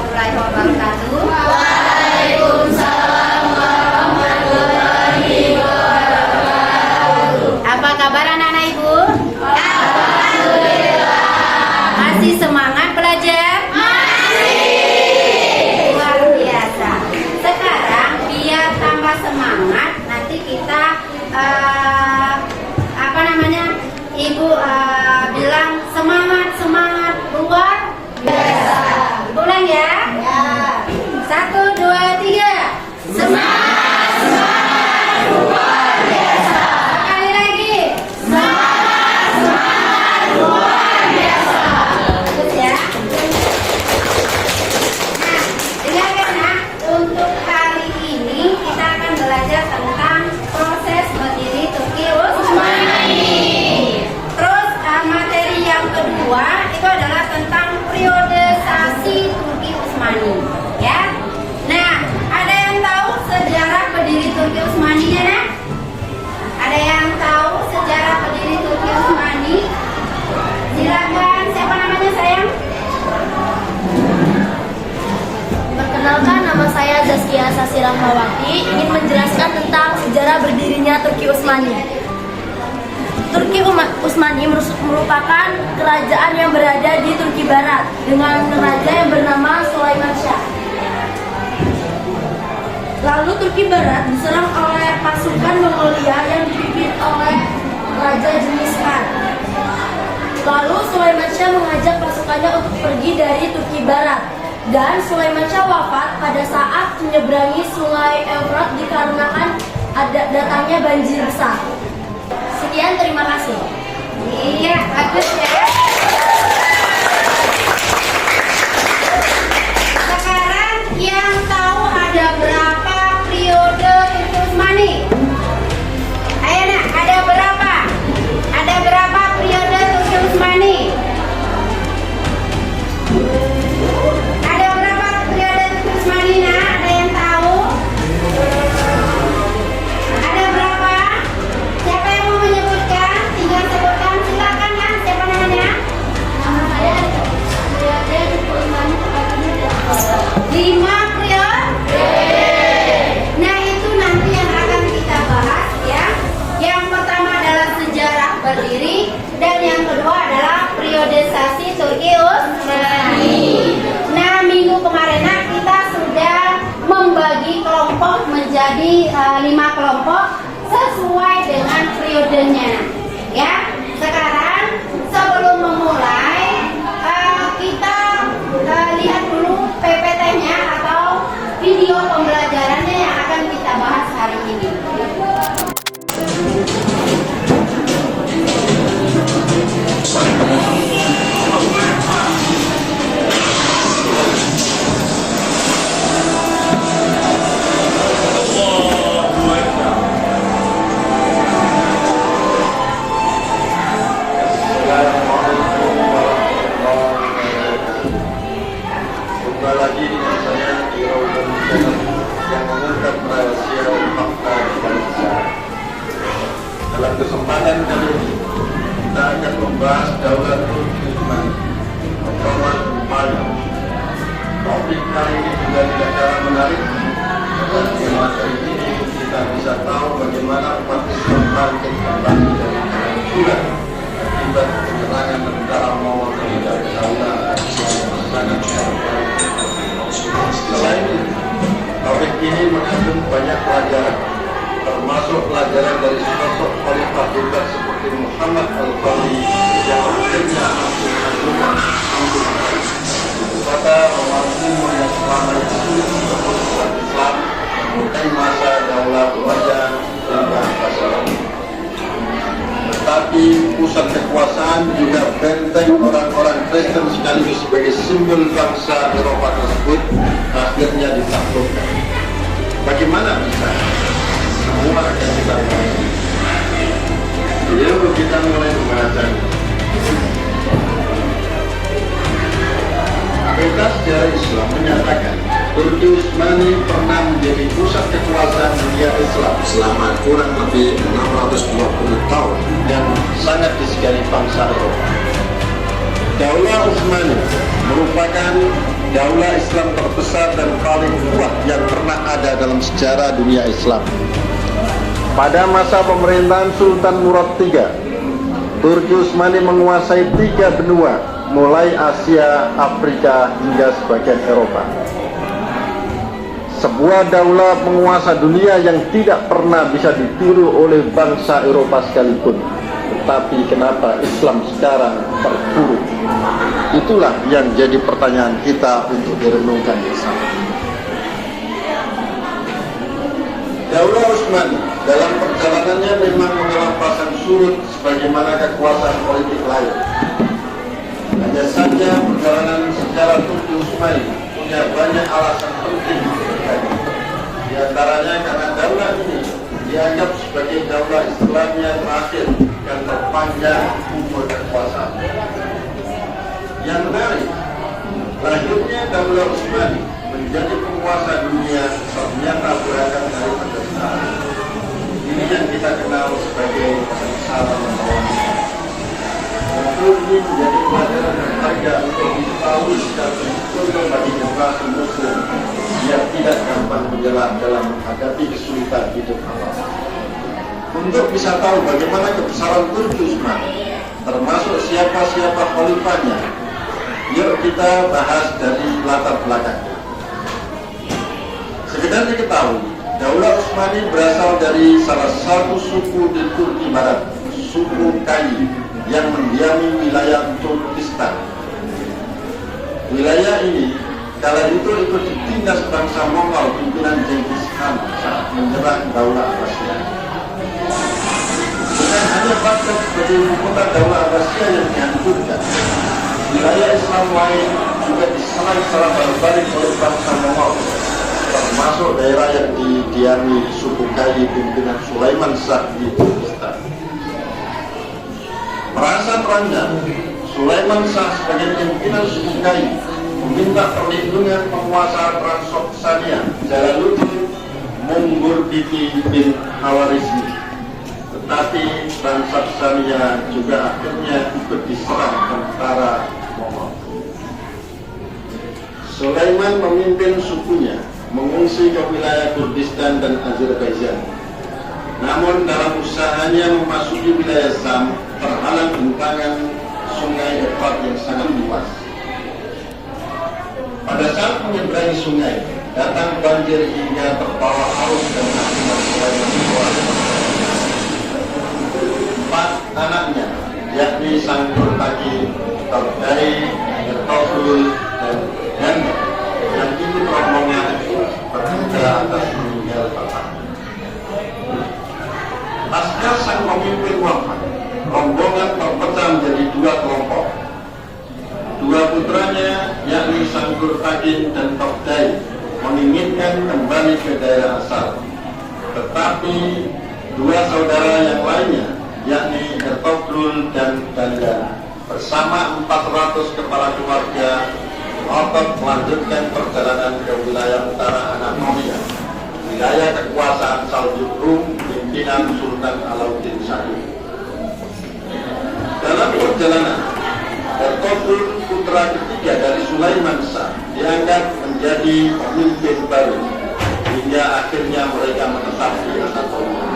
warahmatullahi wabarakatuh. Waalaikumsalam warahmatullahi wabarakatuh. Apa kabar anak-anak Ibu? Alhamdulillah. Masih semangat belajar? Masih. Luar biasa. Sekarang biar tambah semangat, nanti kita Ibu bilang semangat luar biasa. Ibu ulang ya. 1, 2, 3. Semangat luar biasa. Sekali lagi. Semangat luar biasa. Bagus ya. Nah, dengarkan nak, untuk hari ini kita akan belajar tentang proses berdiri Turki Utsmani. Terus materi yang kedua itu adalah tentang periodisasi Turki Utsmani, ya. Nah, ada yang tahu sejarah berdiri Turki Utsmaninya, nak? Ada yang tahu sejarah berdiri Turki Utsmani? Silakan, siapa namanya sayang? Perkenalkan, nama saya Zaskia Sasi Rahmawati, ingin menjelaskan tentang sejarah berdirinya Turki Utsmani. Turki Utsmani merupakan kerajaan yang berada di Turki Barat dengan raja yang bernama Sulaiman Shah. Lalu Turki Barat diserang oleh pasukan Mongolia yang dipimpin oleh Raja Genghis Khan. Lalu Sulaiman Shah mengajak pasukannya untuk pergi dari Turki Barat. Dan Sulaiman Shah wafat pada saat menyeberangi Sungai Efrat dikarenakan datangnya banjir besar. Sekian, terima kasih. Iya, bagus ya. Sekarang yang tahu ada berapa periode Turki Utsmani? Ayo nak, ada berapa? Ada berapa periode Turki Utsmani? Ada berapa periode Turki Utsmani, nak? Ada yang tahu? Ada berapa? Siapa yang mau menyebutkan? Tinggal sebutkan, silakan kan. Siapa namanya? Nama saya periode Turki Utsmani tepatnya 5 periode. Nah, itu nanti yang akan kita bahas ya. Yang pertama adalah sejarah berdiri dan yang kedua adalah periodisasi Turki Utsmani. Nah, minggu kemarin kita sudah membagi kelompok menjadi 5 kelompok sesuai dengan periodenya. Ya, sekarang sebelum memulai kita lihat dulu PPT-nya atau video pembelajarannya yang akan kita bahas hari ini. Jumpa lagi dengan saya di Raudan Channel yang mengungkap rahasia fakta di balik sejarah. Dalam kesempatan kali ini kita akan membahas Daulat Turki Utsmani Ottoman Empire. Topik kali ini juga tidak kalah menarik. Di masa ini kita bisa tahu bagaimana umat Islam bangkit kembali dari kehancuran akibat penyerangan tentara Mongol terhadap Daulah yang sangat hebat. Selain itu, topik ini mengandung banyak pelajaran, termasuk pelajaran dari sosok khalifah hebat seperti Muhammad Al-Fatih yang akhirnya masuk agama untuk kota Roma Timur yang selamanya sulit untuk umat Islam dari masa Daulah Umayyah hingga Abbasiyah. Tetapi pusat kekuasaan juga benteng orang-orang Kristen sekaligus sebagai simbol bangsa Eropa tersebut akhirnya ditaklukkan. Bagaimana bisa? Semua akan kita bahas. Yuk kita mulai pembahasannya. Peta sejarah Islam menyatakan Turki Utsmani pernah menjadi pusat kekuasaan dunia Islam selama kurang lebih 620 tahun dan sangat disegani bangsa Eropa. Daulah Utsmani merupakan daulah Islam terbesar dan paling kuat yang pernah ada dalam sejarah dunia Islam. Pada masa pemerintahan Sultan Murad III, Turki Utsmani menguasai 3 benua, mulai Asia, Afrika, hingga sebagian Eropa. Sebuah daulah penguasa dunia yang tidak pernah bisa ditiru oleh bangsa Eropa sekalipun. Tetapi kenapa Islam sekarang terpuruk? Itulah yang jadi pertanyaan kita untuk direnungkan bersama. Daulah Utsmani dalam perjalanannya memang mengalami pasang surut sebagaimana kekuasaan politik lain. Hanya saja perjalanan sejarah Turki Utsmani punya banyak alasan penting. Di antaranya karena daulah ini dianggap sebagai daulah Islam yang terakhir dan terpanjang umur kekuasaan. Yang menarik, lahirnya daulah Utsmani menjadi penguasa dunia ternyata berangkat dari Pancasila. Ini yang kita kenal sebagai Pancasila melawan Islam. Tentu ini menjadi pelajaran berharga untuk diketahui secara betul bagi generasi Muslim biar tidak gampang menyerah dalam menghadapi kesulitan hidup awal. Untuk bisa tahu bagaimana kebesaran Turki Utsmani, termasuk siapa-siapa khalifahnya, yuk kita bahas dari latar belakangnya. Sekedar diketahui, daulah Utsmani berasal dari salah satu suku di Turki Barat, suku Kayi, yang mendiami wilayah Turkistan. Wilayah ini kala itu ikut ditindas bangsa Mongol pimpinan Genghis Khan saat menyerang daulah Abbasiyah. Bukan hanya Baghdad sebagai ibu kota daulah Abbasiyah yang dihancurkan, wilayah Islam lain juga diserang secara barbarik oleh bangsa Mongol, termasuk daerah yang didiami suku Kayi pimpinan Sulaiman Shah di Turkistan. Merasa terancam, Sulaiman Shah sebagai pimpinan suku Kayi meminta perlindungan penguasa Transoksania Jalaluddin Mungurbiti bin Khawarizmi. Tetapi Transoksania juga akhirnya ikut diserang tentara Mongol. Sulaiman memimpin sukunya mengungsi ke wilayah Kurdistan dan Azerbaijan. Namun dalam usahanya memasuki wilayah Sham terhalang bentangan sungai Efrat yang sangat luas. Pada saat menyeberangi sungai, datang banjir hingga terbawa arus dan akibat Sulaiman empat anaknya, yakni Sangkurtaki, Togdai, Ertugrul, dan Ganda, yang ikut rombongan berhijrah atas meninggal bapak. Pasca sang pemimpin wafat, rombongan terpecah menjadi 2 kelompok. 2 putranya, yakni Sangkurtaki dan Togdai, menginginkan kembali ke daerah asal. Tetapi 2 saudara yang lainnya, yakni Ertugrul dan Ganda, bersama 400 kepala keluarga otot melanjutkan perjalanan ke wilayah utara Anatolia, wilayah kekuasaan Saljuk Rum pimpinan Sultan Alauddin Shah. Dalam perjalanan, Ertugrul, putra ketiga dari Sulaiman Shah, dianggap menjadi pemimpin baru hingga akhirnya mereka menetap di Anatolia.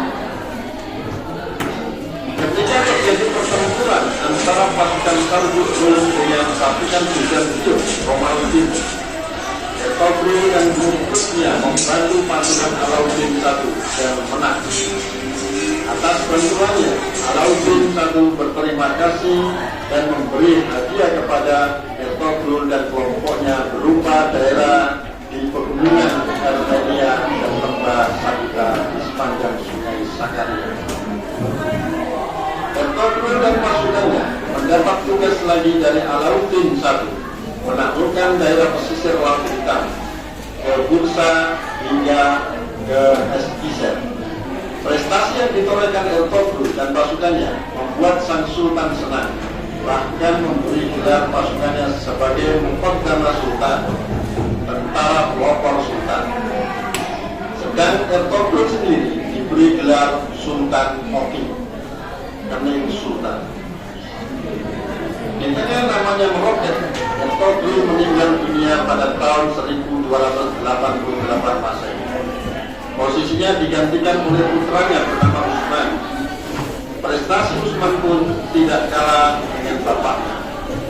Ketika terjadi pertempuran antara pasukan Saljuk Rum dengan pasukan Bizantium Romawi, Ertugrul dan pengikutnya membantu pasukan Alauddin I dan menang. Atas bantuannya, Alauddin I berterima kasih dan memberi hadiah kepada Ertugrul dan kelompoknya berupa daerah di pegunungan Armenia dan lembah Sakta di sepanjang sungai Sakarya. Ertugrul dan pasukannya mendapat tugas lagi dari Alauddin I menaklukkan daerah pesisir Laut Hitam ke Bursa hingga ke Eskiseh. Prestasi yang ditorehkan Ertugrul dan pasukannya membuat sang sultan senang, bahkan memberi gelar pasukannya sebagai Muqaddam Sultan, tentara pelopor sultan. Sedang Ertugrul sendiri diberi gelar Sultan Oki, kening sultan. Di tengah namanya meroket, Ertugrul meninggal dunia dunia pada tahun 1288 Masehi. Posisinya digantikan oleh putranya bernama Utsman. Prestasi Utsman pun tidak kalah dengan bapaknya.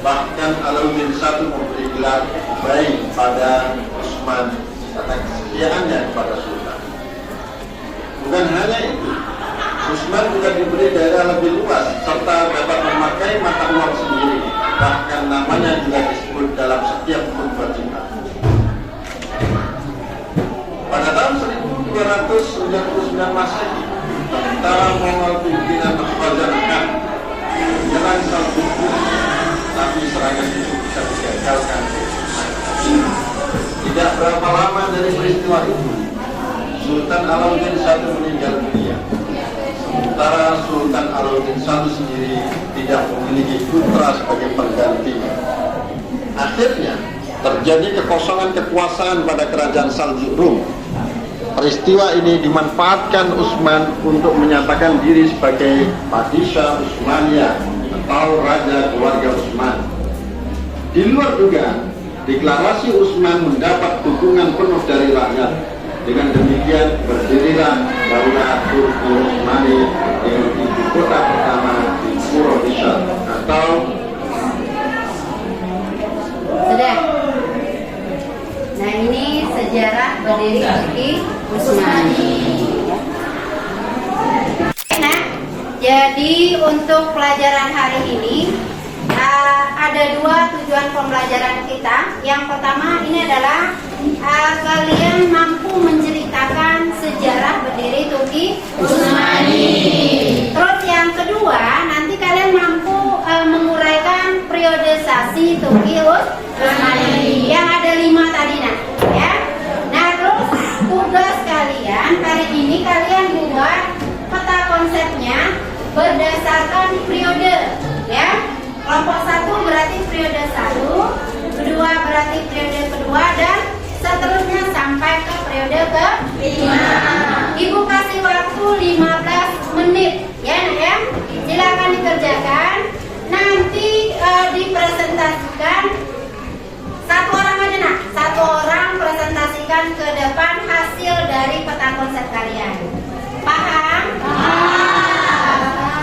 Bahkan Alauddin I memberi gelar baik pada Utsman karena kesetiaannya kepada Sultan. Bukan hanya itu, Utsman juga diberi daerah lebih luas serta dapat memakai mata uang sendiri. Bahkan namanya juga disebut dalam setiap khutbah Jumat. Pada tahun 1299 Masehi, tentara Mongol pimpinan Raja Khan menyerang Seljuk, tapi serangan itu bisa digagalkan. Tidak berapa lama dari peristiwa itu, Sultan Alauddin I meninggal dunia. Sementara Sultan Alauddin I sendiri tidak memiliki putra sebagai penggantinya. Akhirnya terjadi kekosongan kekuasaan pada kerajaan Saljuk Rum. Peristiwa ini dimanfaatkan Utsman untuk menyatakan diri sebagai Padishah Utsmaniyah atau Raja Keluarga Utsman. Di luar dugaan, deklarasi Utsman mendapat dukungan penuh dari rakyat. Dengan demikian berdirilah Daulah Turki Utsmani dengan ibu kota pertama di Purworejo atau sudah. Nah, ini sejarah berdiri Turki Utsmani. Nah, jadi untuk pelajaran hari ini ada dua tujuan pembelajaran kita. Yang pertama ini adalah kalian mampu menceritakan sejarah berdiri Turki Utsmani. Terus yang kedua, nanti kalian mampu menguraikan periodisasi Turki Utsmani yang ada 5 tadi ya. Nah, terus tugas kalian hari ini kalian buat peta konsepnya berdasarkan periode ya. Kelompok 1 berarti periode 1, kedua berarti periode kedua, dan seterusnya sampai ke periode ke-5. Ibu kasih waktu 15 menit ya, ya. Silakan dikerjakan. Nanti dipresentasikan satu orang aja nak. Satu orang presentasikan ke depan hasil dari peta konsep kalian. Paham?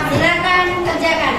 Silakan kerjakan.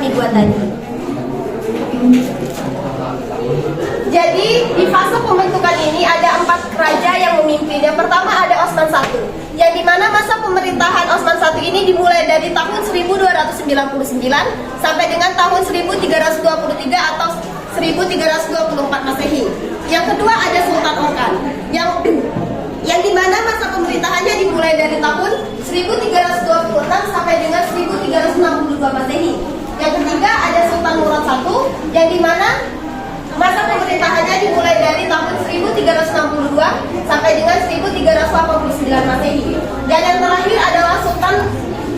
kami buat tadi. Jadi di fase pembentukan ini ada 4 raja yang memimpin. Yang pertama ada Osman I, yang dimana masa pemerintahan Osman I ini dimulai dari tahun 1299 sampai dengan tahun 1323 atau 1324 Masehi. Yang kedua ada Sultan Orkan, yang dimana masa pemerintahannya dimulai dari tahun 1326 sampai dengan 1362 Masehi. Yang ketiga ada Sultan Murad I, yang dimana masa pemerintahannya dimulai dari tahun 1362 sampai dengan 1389 Masehi. Dan yang terakhir adalah Sultan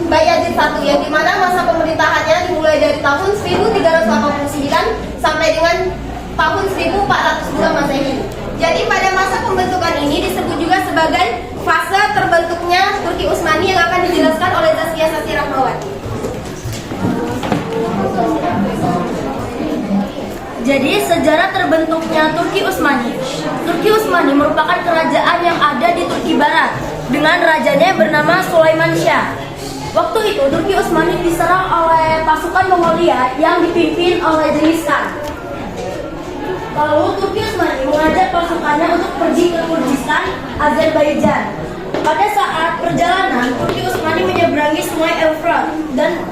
Bayazid I, yang dimana masa pemerintahannya dimulai dari tahun 1389 sampai dengan tahun 1402 Masehi. Jadi pada masa pembentukan ini disebut juga sebagai fase terbentuknya Turki Utsmani yang akan dijelaskan oleh Zaskia Sasi Rahmawati. Jadi sejarah terbentuknya Turki Utsmani. Turki Utsmani merupakan kerajaan yang ada di Turki Barat dengan rajanya yang bernama Sulaiman Shah. Waktu itu Turki Utsmani diserang oleh pasukan Mongolia yang dipimpin oleh Genghis Khan. Lalu Turki Utsmani mengajak pasukannya untuk pergi ke Kurdistan, Azerbaijan. Pada saat perjalanan, Turki Utsmani menyeberangi Sungai Euphrates dan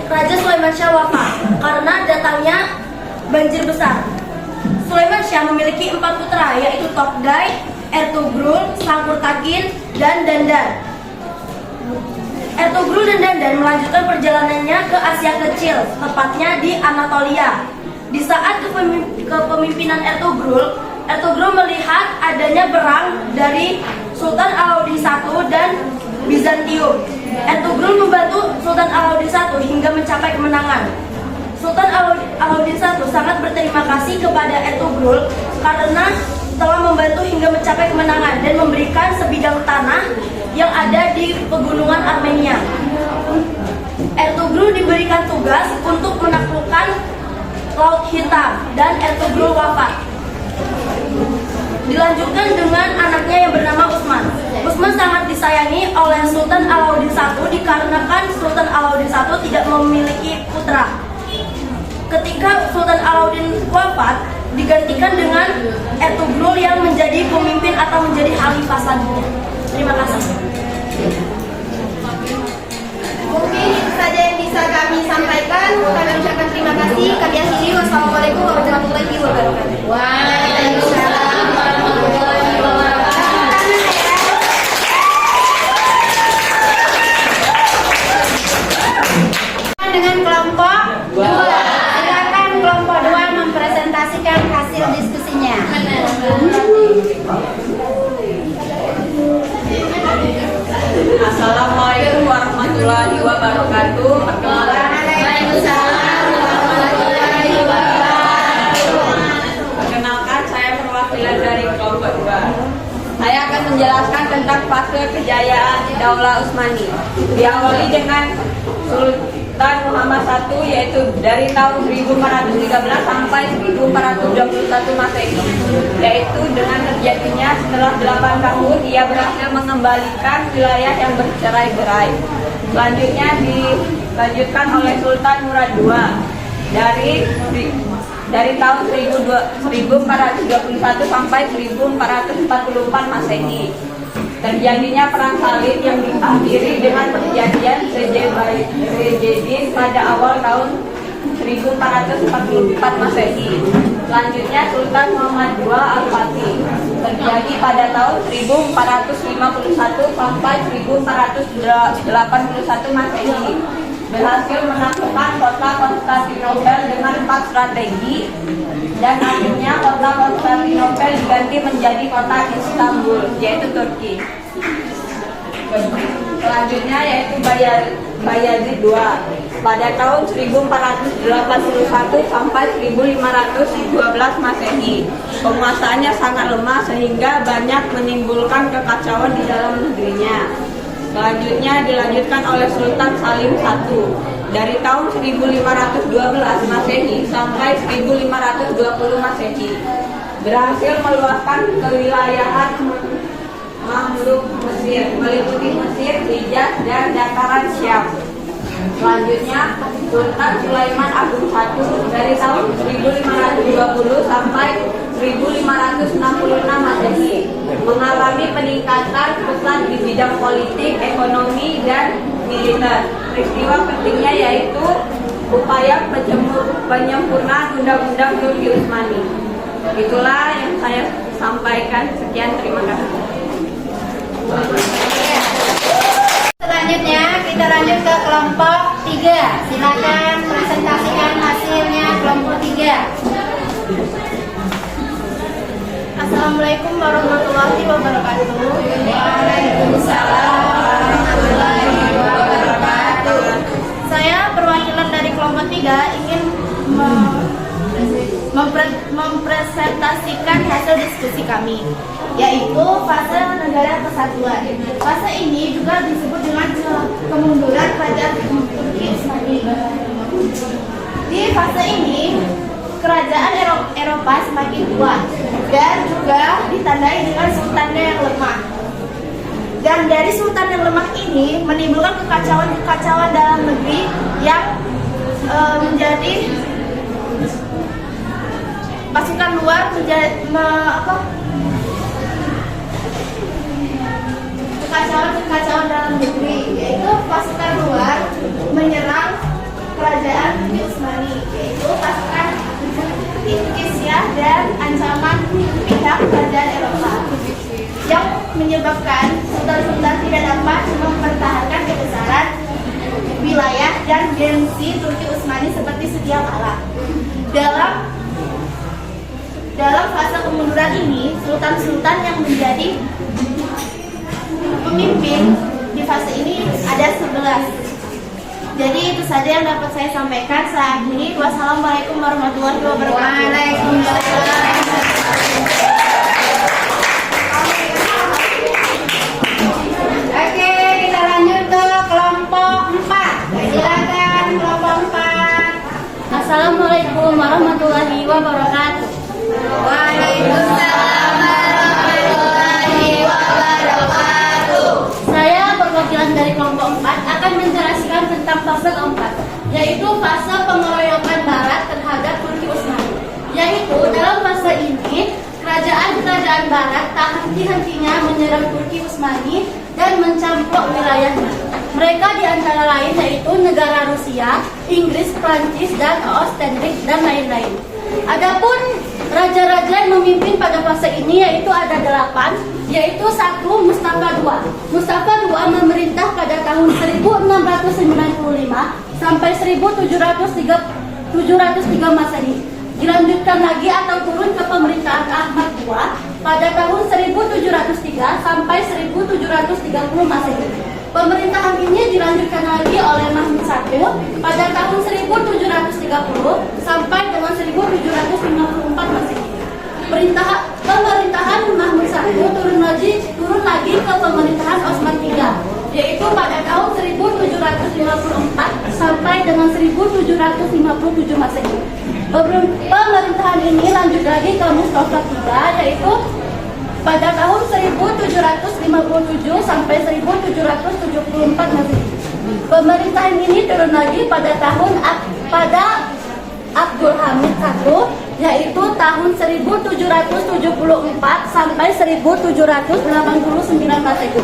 Raja Sulaiman Shah wafat karena datangnya banjir besar. Sulaiman Shah memiliki 4 putra, yaitu Tokgai, Ertugrul, Sangkurtakin, dan Dandan. Ertugrul dan Dandan melanjutkan perjalanannya ke Asia Kecil, tepatnya di Anatolia. Di saat kepemimpinan Ertugrul melihat adanya perang dari Sultan Alauddin I dan Bizantium. Ertugrul membantu Sultan Alauddin I hingga mencapai kemenangan. Sultan Alauddin I sangat berterima kasih kepada Ertugrul karena telah membantu hingga mencapai kemenangan dan memberikan sebidang tanah yang ada di pegunungan Armenia. Ertugrul diberikan tugas untuk menaklukkan Laut Hitam dan Ertugrul wafat. Dilanjutkan dengan anaknya yang bernama Utsman. Utsman sangat disayangi oleh Sultan Alauddin I dikarenakan Sultan Alauddin I tidak memiliki putra. Ketika Sultan Alauddin wafat, digantikan dengan Ertugrul yang menjadi pemimpin atau menjadi khalifah selanjutnya. Terima kasih. Mungkin itu saja yang bisa kami sampaikan. Kami ucapkan terima kasih. Kami akhiri. Wassalamualaikum warahmatullahi wabarakatuh. Waalaikumsalam warahmatullahi wabarakatuh. Dengan kelompok 2. Silakan kelompok 2 mempresentasikan hasil diskusinya. Assalamualaikum warahmatullahi wabarakatuh. Waalaikumsalam warahmatullahi wabarakatuh. Perkenalkan, saya perwakilan dari kelompok 2. Saya akan menjelaskan tentang fase kejayaan Daulah Utsmani. Diawali dengan Sultan Muhammad I, yaitu dari tahun 1413 sampai 1421 Masehi, yaitu dengan terjadinya setelah 8 tahun ia berhasil mengembalikan wilayah yang bercerai-berai. Selanjutnya dilanjutkan oleh Sultan Murad II dari tahun 1431 sampai 1444 Masehi. Terjadinya perang salib yang diakhiri dengan perjanjian Sejedin pada awal tahun 1444 Masehi. Selanjutnya Sultan Muhammad II Al-Fatih terjadi pada tahun 1451 sampai 1481 Masehi. Berhasil menaklukkan kota Konstantinopel dengan 4 strategi, dan akhirnya kota Konstantinopel diganti menjadi kota Istanbul, yaitu Turki. Selanjutnya yaitu Bayazid II pada tahun 1481 sampai 1512 Masehi. Penguasaannya sangat lemah sehingga banyak menimbulkan kekacauan di dalam negerinya. Selanjutnya dilanjutkan oleh Sultan Salim I dari tahun 1512 Masehi sampai 1520 Masehi. Berhasil meluaskan kewilayahan Mamluk Mesir, meliputi Mesir, Hijaz, dan dataran Syam. Selanjutnya, Sultan Sulaiman Agung I dari tahun 1520 sampai 1566 Masehi mengalami peningkatan pesat di bidang politik, ekonomi, dan militer. Peristiwa pentingnya yaitu upaya penyempurnaan Undang-Undang Turki Utsmani. Itulah yang saya sampaikan. Sekian, terima kasih. Selanjutnya kita lanjut ke kelompok 3. Silakan presentasikan hasilnya kelompok 3. Assalamualaikum warahmatullahi wabarakatuh. Waalaikumsalam warahmatullahi wabarakatuh. Saya perwakilan dari kelompok 3 ingin mempresentasikan hasil diskusi kami, yaitu fase negara kesatuan. Fase ini juga disebut dengan kemunduran kerajaan Turki Utsmani. Di fase ini, kerajaan Eropa semakin kuat dan juga ditandai dengan sultannya yang lemah. Dan dari sultan yang lemah ini menimbulkan kekacauan dalam negeri yang menjadi pasukan luar kekacauan dalam negeri, yaitu pasukan luar menyerang kerajaan Utsmani, yaitu pasukan Indonesia dan ancaman pihak kerajaan Eropa yang menyebabkan sultan-sultan tidak dapat mempertahankan kebesaran wilayah dan gengsi Turki Utsmani seperti sedia kala. Dalam fase kemunduran ini, sultan-sultan yang menjadi pemimpin di fase ini ada 11. Jadi itu saja yang dapat saya sampaikan. Saya akhiri. Wassalamualaikum warahmatullahi wabarakatuh. Waalaikumsalam. Oke, kita lanjut ke kelompok 4. Silakan kelompok 4. Assalamualaikum warahmatullahi wabarakatuh. Waalaikumsalam warahmatullahi wabarakatuh. Saya perwakilan dari kelompok 4 akan menjelaskan tentang fase keempat, yaitu fase pengeroyokan Barat terhadap Turki Utsmani. Yaitu dalam fase ini, kerajaan-kerajaan Barat tak henti-hentinya menyerang Turki Utsmani dan mencaplok wilayahnya. Mereka di antara lain yaitu negara Rusia, Inggris, Prancis, dan Austria dan lain-lain. Adapun raja-raja yang memimpin pada fase ini yaitu ada 8, yaitu 1 Mustafa II. Mustafa II memerintah pada tahun 1695 sampai 1703 Masehi. Dilanjutkan lagi atau turun ke pemerintahan Ahmad II pada tahun 1703 sampai 1730 Masehi. Pemerintahan ini dilanjutkan lagi oleh Mahmud I pada tahun 1730 sampai dengan 1754 Masehi. Pemerintahan Mahmud I turun lagi ke pemerintahan Osman III, yaitu pada tahun 1754 sampai dengan 1757 Masehi. Pemerintahan ini lanjut lagi ke Mustafa III, yaitu pada tahun 1757 sampai 1774 Masehi. Pemerintahan ini turun lagi pada Abdul Hamid I, yaitu tahun 1774 sampai 1789 Masehi.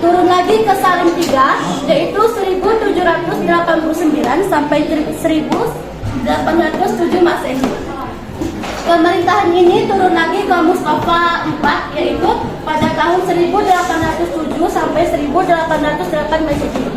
Turun lagi ke Salim III, yaitu 1789 sampai 1807 Masehi. Pemerintahan ini turun lagi ke Mustafa IV, yaitu pada tahun 1807 sampai 1808 Masehi.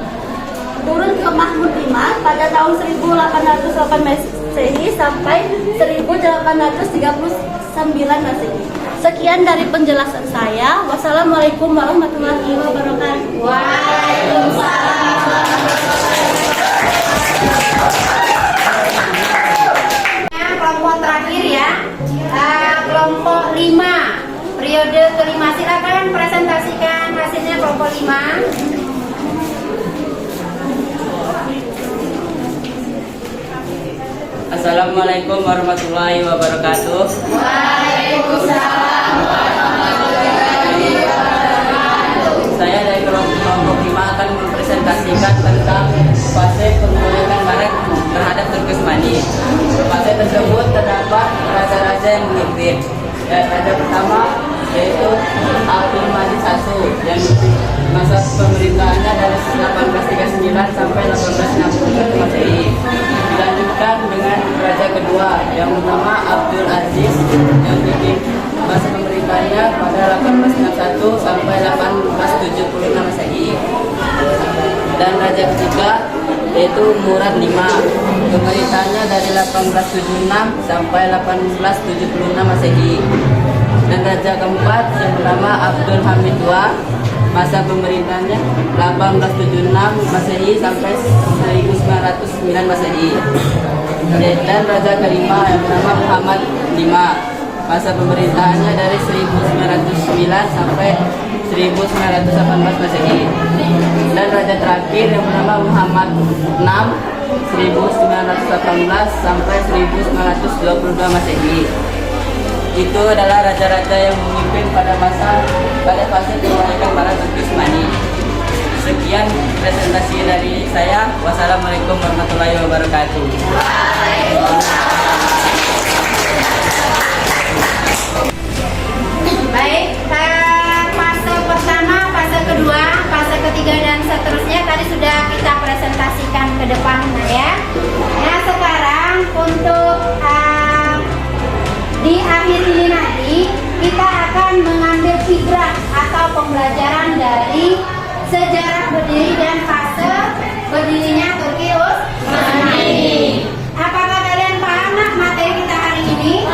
Turun ke Mahmud V pada tahun 1808 Masehi sampai 1839 Masehi. Sekian dari penjelasan saya. Wassalamualaikum warahmatullahi wabarakatuh. Waalaikumsalam warahmatullahi wabarakatuh. Kelompok terakhir ya, kelompok 5, periode kelima. Silakan presentasikan hasilnya kelompok 5. Assalamualaikum warahmatullahi wabarakatuh. Waalaikumsalam warahmatullahi wabarakatuh. Saya dari kelompok 5 akan mempresentasikan mempresentasikan tentang fase pemerintahan Barat terhadap Turki Utsmani. Fase tersebut terdapat raja-raja yang memimpin. Dan raja pertama yaitu Abdul Majid I yang masa pemerintahannya dari 1839 sampai 1861 Masehi. Dilanjutkan dengan raja kedua yang bernama Abdul Aziz yang bikin masa pemerintahannya pada 1861 sampai 1876 Masehi. Dan raja ketiga yaitu Murad V, pemerintahannya dari 1876 sampai 1876 Masehi. Dan raja keempat yang bernama Abdul Hamid II, masa pemerintahannya 1876 Masehi sampai 1909 Masehi. Dan raja kelima yang bernama Muhammad V, masa pemerintahannya dari 1909 sampai 1918 Masehi. Dan raja terakhir yang bernama Muhammad VI 1918 sampai 1922 Masehi. Itu adalah raja-raja yang memimpin pada fase kemerdekaan Barat Turki Utsmani. Sekian presentasi dari saya. Wassalamualaikum warahmatullahi wabarakatuh. Baik, fase pertama, fase kedua, fase ketiga dan seterusnya tadi sudah kita presentasikan ke depan ya. Nah sekarang untuk di akhir ini nanti kita akan mengambil fikrah atau pembelajaran dari sejarah berdiri dan fase berdirinya Turki Utsmani. Apakah kalian paham nak materi kita hari ini?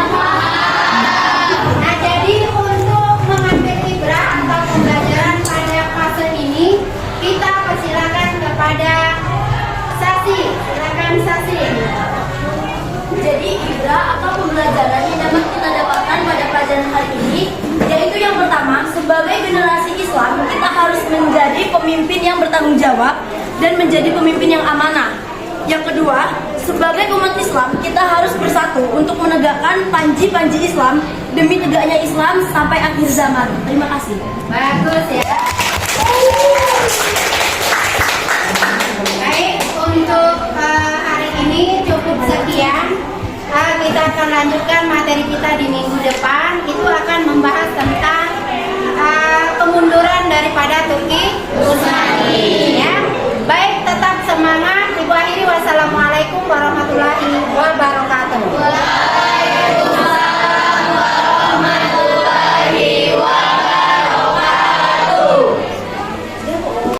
Nah jadi untuk mengambil fikrah atau pembelajaran pada fase ini kita persilakan kepada Sasi. Silakan Sasi. Jadi ibrah atau pembelajaran yang dapat kita dapatkan pada pelajaran hari ini yaitu yang pertama, sebagai generasi Islam kita harus menjadi pemimpin yang bertanggung jawab dan menjadi pemimpin yang amanah. Yang kedua, sebagai umat Islam kita harus bersatu untuk menegakkan panji-panji Islam demi tegaknya Islam sampai akhir zaman. Terima kasih. Bagus ya. Baik, untuk hari ini cukup sekian. Kita akan lanjutkan materi kita di minggu depan. Itu akan membahas tentang kemunduran daripada Turki Utsmani. Ya, baik, tetap semangat. Ibu akhiri wassalamualaikum.